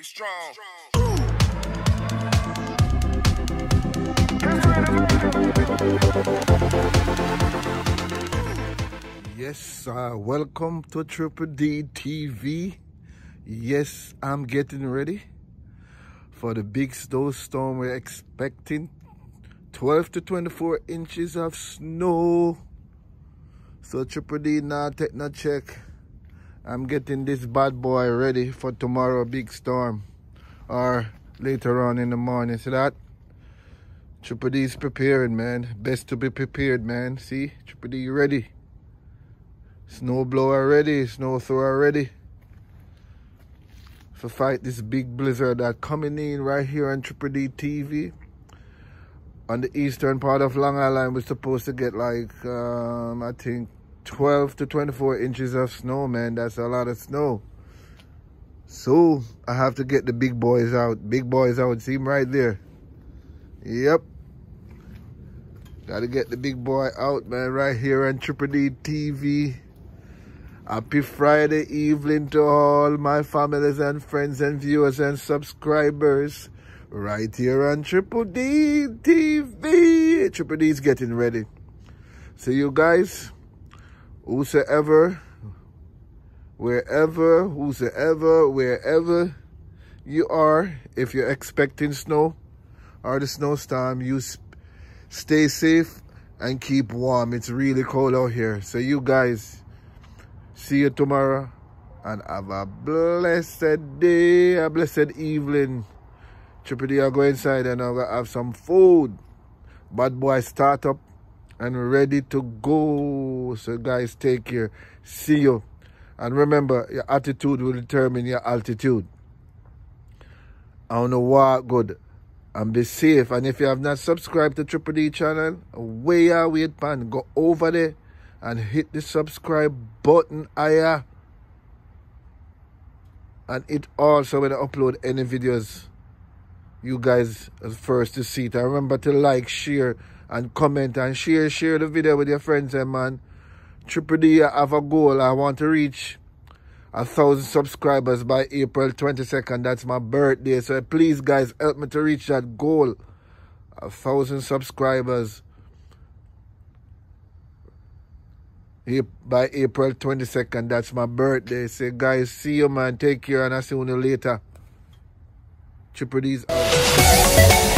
strong. Yes, welcome to Triple D TV. Yes, I'm getting ready for the big snowstorm. We're expecting 12 to 24 inches of snow. So Triple D now take no check. I'm getting this bad boy ready for tomorrow big storm or later on in the morning. See that? Triple D is preparing, man. Best to be prepared, man. See? Triple D ready. Snow blower ready. Snow thrower ready. For fight this big blizzard that coming in right here on Triple D TV. On the eastern part of Long Island, we're supposed to get like, I think, 12 to 24 inches of snow, man. That's a lot of snow. So, I have to get the big boys out. Big boys out. See them right there. Yep. Gotta get the big boy out, man, right here on Triple D TV. Happy Friday evening to all my families and friends and viewers and subscribers. Right here on Triple D TV. Triple D's getting ready. So you guys, whosoever, wherever, whosoever, wherever you are, if you're expecting snow or the snowstorm, you stay safe and keep warm. It's really cold out here. So you guys, see you tomorrow and have a blessed day, a blessed evening. Triple D, I'll go inside and I'll have some food. Bad boy start up and ready to go. So guys, take care. See you. And remember, your attitude will determine your altitude. I don't know what good. And be safe. And if you have not subscribed to Triple D channel, where you wait, pan, go over there and hit the subscribe button higher. And it also when I upload any videos, you guys are first to see it. And remember to like, share, and comment, and share the video with your friends, man. Triple D, I have a goal. I want to reach 1,000 subscribers by April 22nd. That's my birthday. So please, guys, help me to reach that goal. 1,000 subscribers by April 22nd. That's my birthday. So guys, see you, man. Take care, and I'll see you later. Triple D's out.